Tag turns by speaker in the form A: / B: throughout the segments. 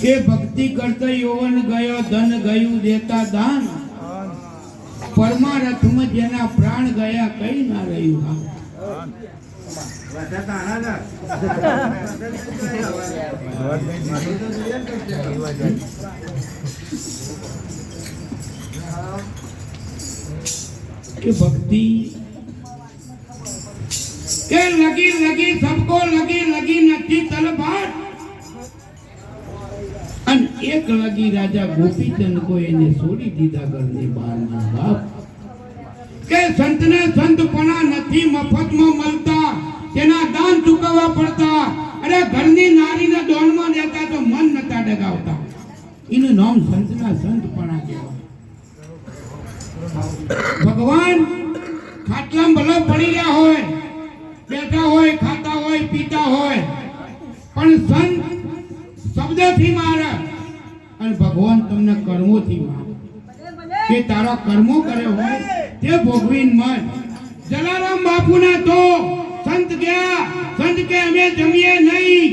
A: એ ભક્તિ કરતા યૌવન ગયો ધન ગયું દેતા દાન પરમારથમાં જેના પ્રાણ ગયા કઈ ના રહ્યું હા કે ભક્તિ કે લગી લગી सबको लगी लगी નથી તલવાર અને એક લગી રાજા ગોપીચંદ કો એને છોડી દીધા ઘરની બહારના બાપ કે સંતને સંતપણા નથી મફતમાં મળતા તેના દાન ચૂકવવા પડતા અરે ઘરની નારીને દોનમાં દેતા તો મન નતા ડગાવતા એનું નામ સંતના સંતપણા કહેવાય ભગવાન ખાટલામાં ભલે પડી રહ્યા હોય બેઠા હોય ખાતા હોય પીતા હોય પણ સંત શબ્દથી મારે અને ભગવાન તમને કર્મોથી મારે કે તારા કર્મો કરે હોય તે ભોગવીન મત જલારામ બાપુને તો સંત ગયા સંત કે અમે જમીએ નહીં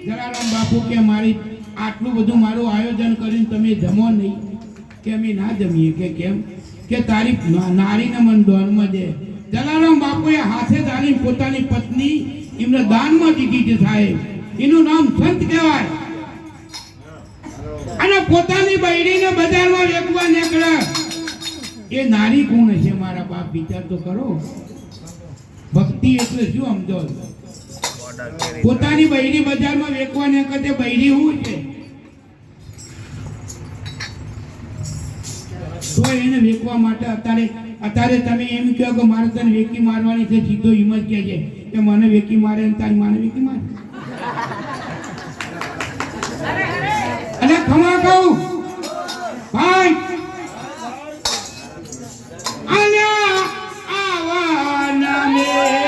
A: જલારામ બાપુ કે મારી આટલું બધું મારું આયોજન કરીને તમે જમો નહીં કે અમે ના જમીએ કે કેમ કે તારી નારીને મન દોનમાં દે જલારામ બાપુએ હાથે ધારી પોતાની પત્ની એમને દાનમાં દીધી છે સાહેબ એનું નામ સંત કહેવાય અને પોતાની બૈરીને બજારમાં વેચવા નીકળે એ નારી કોણ છે મારા બાપ વિચાર તો કરો ભક્તિ એટલે શું સમજો પોતાની બૈરી બજારમાં વેચવા નીકળે તે બૈરી શું છે તો એને વેચવા માટે અત્યારે તમે એમ કહો કે મારે તને વેકી મારવાની છે સીધો હિંમત કે છે કે મને વેકી મારે અને તારી માને વેકી મારે અને ખમા કહું ભાઈ આલ્યા આવાના મેલી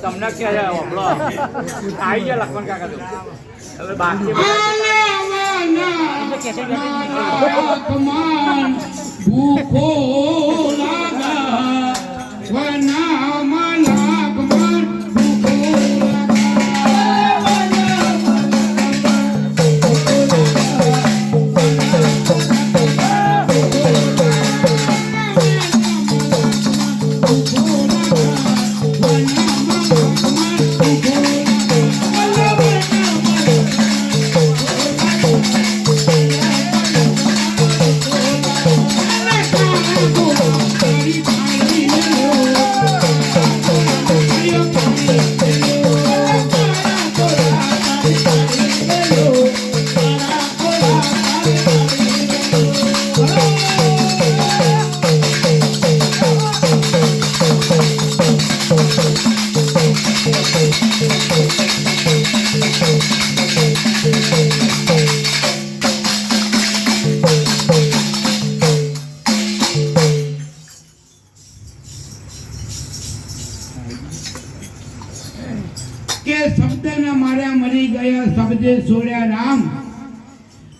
B: તમને કે હોબળો આવી ગયા લખમણ કાકા તો હવે બાકી
A: ભૂખો લાગા વનામાં લાગમન ભૂખો શબ્દના માર્યા મરી ગયા શબ્દે છોડ્યા રામ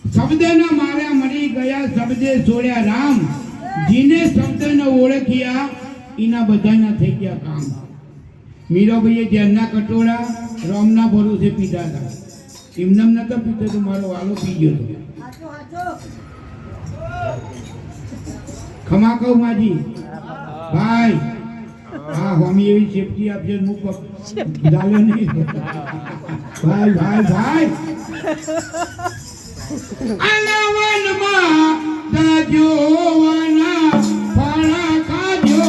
A: શબ્દના માર્યા મરી ગયા શબ્દે છોડ્યા રામ જીને શબ્દને ઓળખ્યા એના બધાના થઈ ગયા કામ મીરાભાઈએ જેરના કટોરા રામના ભરોસે પીધા હતા એમને નતો પીધો તો મારો વાલો પી ગયો હતો ખમા કહું માજી ભાઈ હા હોમી એવી સેફટી આપજો મુક ડાલે નહીં ભાઈ ભાઈ ભાઈ અનવનમાં દાજો વના ફળા ખાજો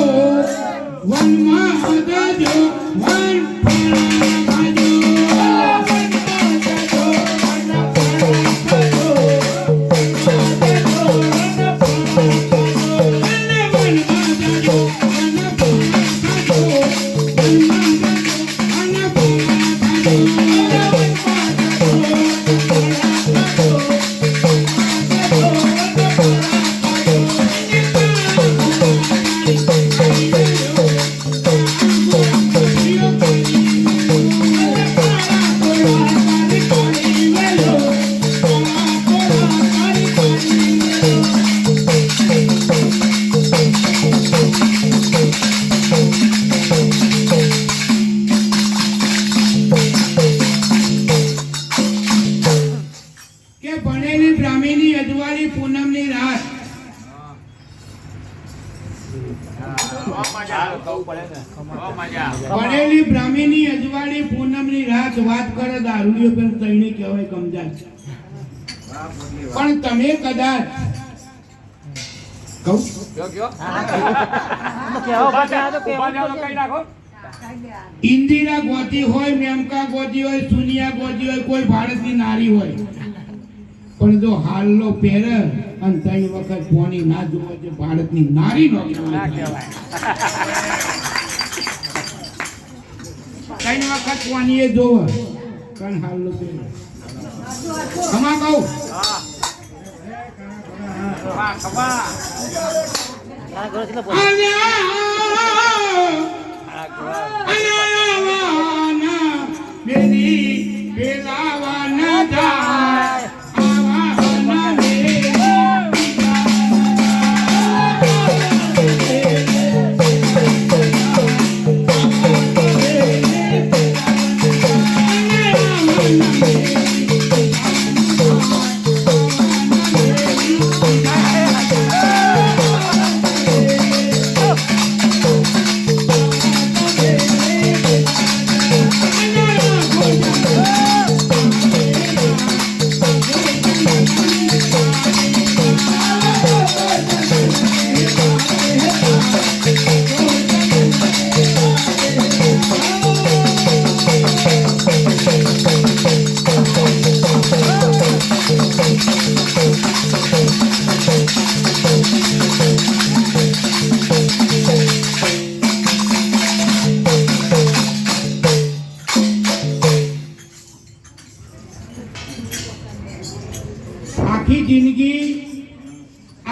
A: વનમાં દાજો વન ફળા ખાજો પડેલી બ્રાહ્મણી અજવાળી પૂનમની રાત વાત કરે દારૂડિયો પર તઈને કહેવાય કમજાત પણ તમે કદાચ કહું ઇન્દિરા ગોતી હોય મેમકા ગોતી હોય સુનિયા ગોતી હોય કોઈ ભારતની નારી હોય પણ જો હાલનો પહેર અને ત્રણ વખત પોની ના જોવે છે ભારતની નારી નો કહેવાય ત્રણ વખત પોની એ જોવે પણ હાલનો પહેર ખમા કહું મેરી બેલાવા ના જાય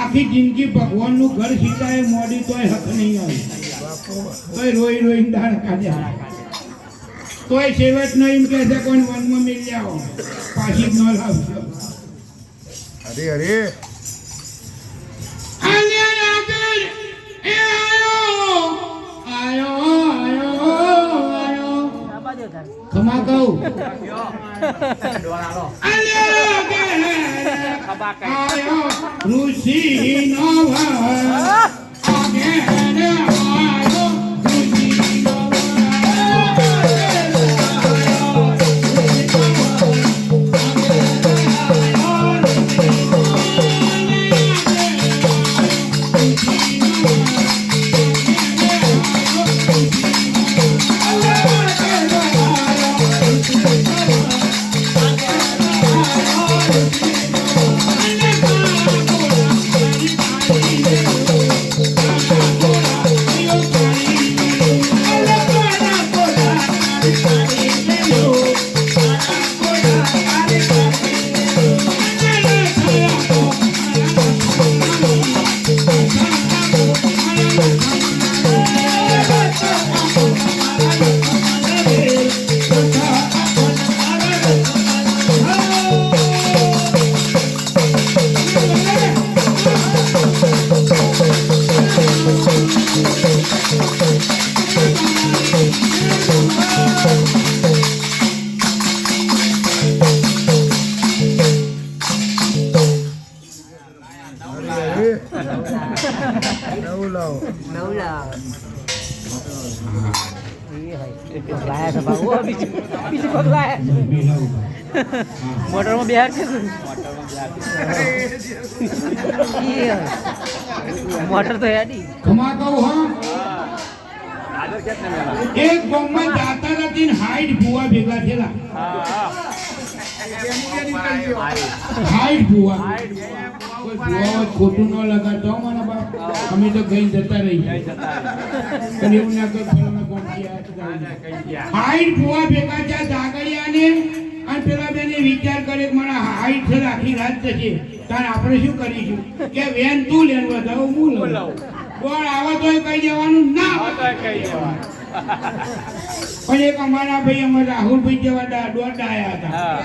A: આખી જિંદગી ભગવાનનું ઘર સીતાએ મોડી તોય હક નહીં આવી તોય રોઈ રોઈને દાળ કાઢ્યા તોય છેવટ નો એમ કહે છે કોઈ વનમાં મિલ જાઓ પાછી જ ન લાવશો.
C: અરે અરે
A: આને આગળ એ આયો ખમા કહું આને આગળ આયો ઋષિ નો આગળ આયો ઋષિ નો
C: નવું લાવો.
D: મોટરમાં બિહાર છે મોટર તો હેડી
A: ખમા કહું હા એક ગામમાં જાતા નથી ને હાઈટ ભૂવા ભેગા થયેલા. હાઈટ ભૂવા કોઈ ભૂવા ખોટું ન લગાડતો હો મારા બાપ. અમે તો ગઈ જતા રહી પણ એવું ના કોઈ ફળમાં હાઈટ ભૂવા ભેગા થયા જાગડિયાને અને પેલા બેને વિચાર કરે કે મારા હાઈટ છે આખી રાત થશે તાર આપણે શું કરીશું કે વેન તું લેવા જાવ હું લઉં દોડ આવે તો કહી દેવાનું ના પણ એક અમારા ભાઈ અમારા રાહુલભાઈ જેવા દોડ આયા હતા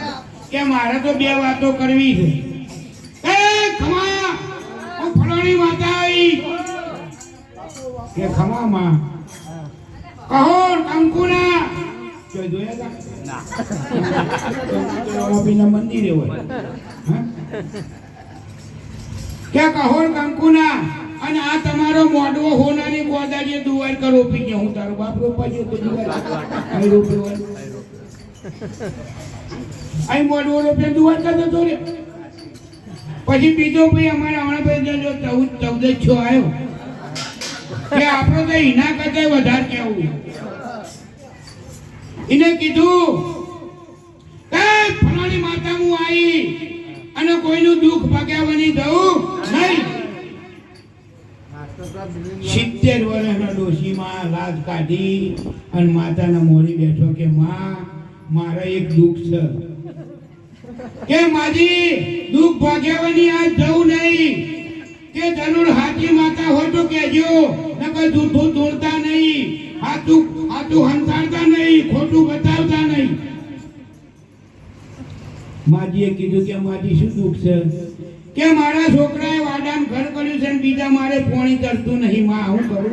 A: કે મારે તો બે વાતો કરવી છે. એ ખમા હું ફલાણી માતા આવી કે ખમા માં કહોર કંકુના જોયા હતા ના મંદિરે હોય કે કહોર કંકુના અને આ તમારો મોડવો હોનાની ગોદાડીએ દુવાર કરો પી ગયા હું તારો બાપ રોપા ગયો તો દુવાર અહીં રોપ્યો અહીં મોડવો રોપે દુવાર કરતો તો રે. પછી બીજો ભાઈ અમારા હમણાં ભાઈ જો 14 આવ્યો કે આપણો તો એના કરતા વધારે કેવું એને કીધું એ ફલાણી માતા હું આવી અને કોઈનું દુઃખ ભગાવવાની દઉં નહીં. 70 વર્ષના ડોશીમાં લાજ કાઢી અને માતાના મોરી બેઠો કે માં મારા એક દુઃખ છે કે માજી દુઃખ ભાગ્યવાની આ જવું નહીં કે જરૂર હાથી માતા હોય તો કહેજો નકર જૂઠું દોડતા નહીં હાથું હંતાડતા નહીં ખોટું બતાવતા નહીં. માજીએ કીધું કે માજી શું દુઃખ છે કે મારા છોકરાએ વાડામ ઘર કર્યું છે ને બીજા મારે પોણી કરતું નહીં માં હું કરું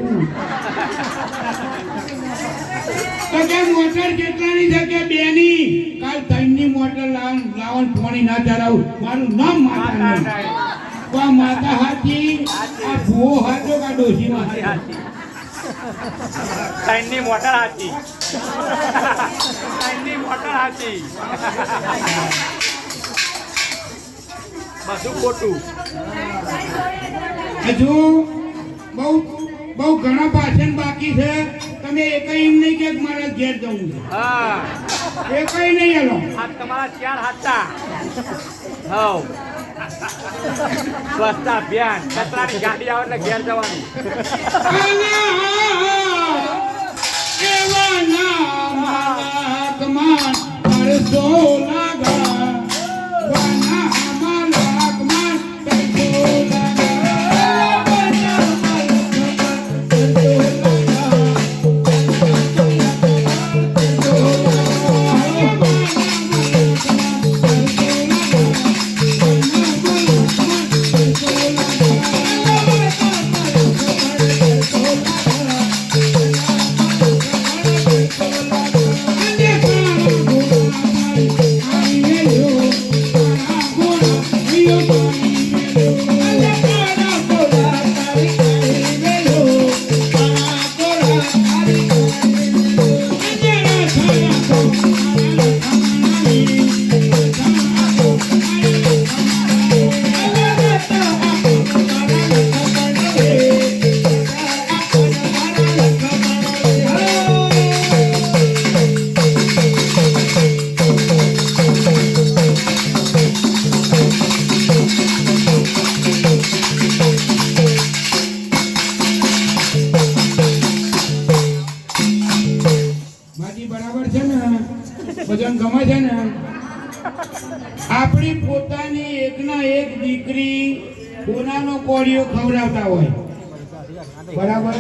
A: તો કે મોટર કેટલાની છે કે બેની કાલ 3ની મોટર લાવન પોણી ના ચડાવું મારું નામ માતા નહીં. આ માતા હાથી આ ભૂવો હાથો કા ડોશી માતા
B: સાઈનની મોટર હાથી સાઈનની મોટર હાથી બધું ખોટું.
A: હજુ બહુ ઘણા ભાષણ બાકી છે. તમે એકઈ એમ નહીં કે મારા ઘેર જવું છે
B: હા
A: એકઈ નહીં હેલો
B: આ તમારા 4 હાથા હવ સ્વચ્છતા અભિયાન કચરાની ગાડી આવે એટલે ઘેર જવાનું.
A: એવા ના કમાન પરસો લાગા વાના અમારા કમાન પરસો લાગા ગમે છે ને આપણી પોતાની એકના એક દીકરી કોનાનો કોળિયો ખવડાવતા હોય બરાબર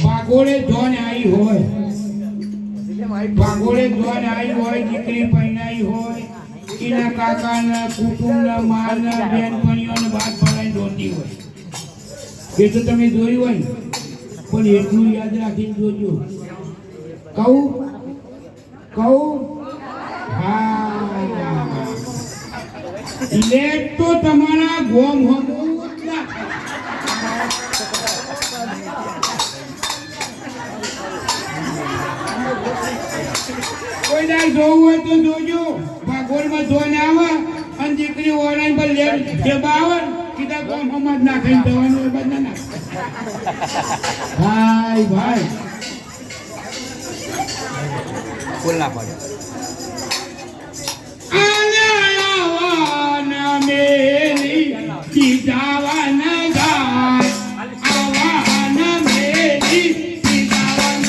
A: ભાગોળે જોન આવી હોય ભાગોળે જોન આવી હોય દીકરી પૈણાઈ હોય એના કાકાના કુટુંબના માના બેનપણીઓને વાત ભણાઈ દોતી હોય એ તો તમે જોયું હોય પણ એટલું યાદ રાખીને જોજો કહું હા લેટ તો તમારા ગોમ હમું કોઈ દાર જોવું હોય તો જોજો ભાગોળમાં જોઈને આવે અને દીકરી ઓનલાઈન પર લે જે બાવન કીધા ગોમ હમત નાખીને જવાનું એ બધા ના ભાઈ
B: ફૂલ ના પડે
A: મેલી સીધાવન ગાય આવાન મેલી સીધાવન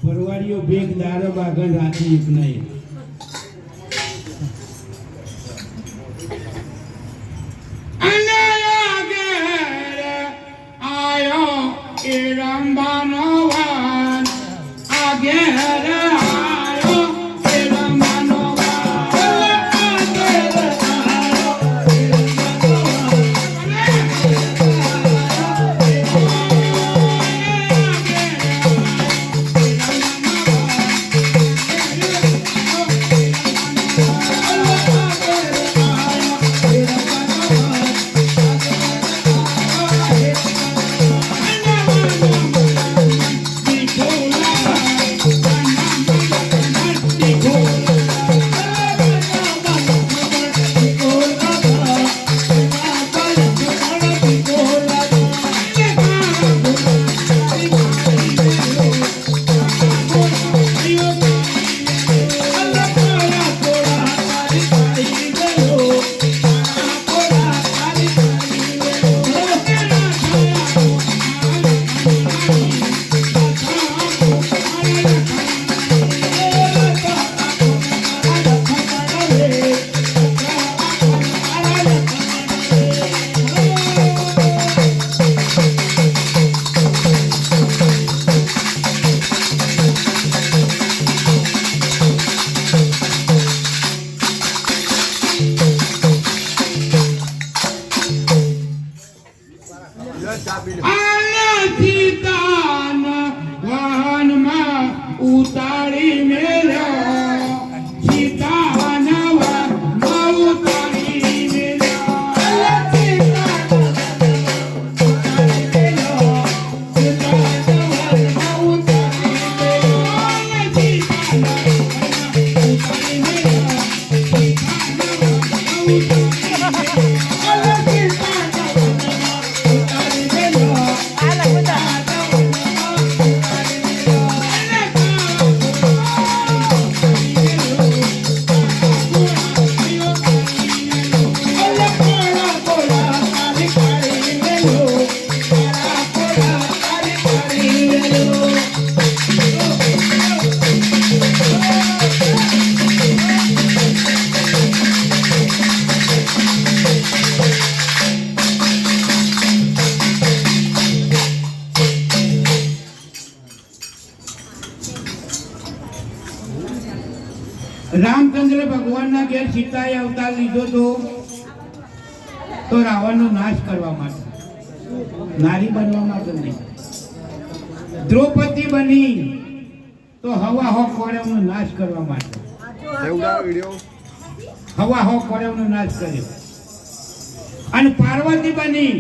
A: ભરવાડીઓ ભેગ દારો બાગન રાતી એક નહીં એ રંબાનો વાન આગેર આયો એ રંબાનો ઉતારી મેલ્યો સીતાવનમાં ઉતારી રામચંદ્ર ભગવાનના ઘેર સીતાએ અવતાર લીધો તો રાવણનો નાશ કરવા માટે, નારી બનવા માટે નહીં. દ્રૌપદી બની તો હવા હો કોળવનો નાશ કરવા માટે હવા હો કોળવનો નાશ કર્યો અને પાર્વતી બની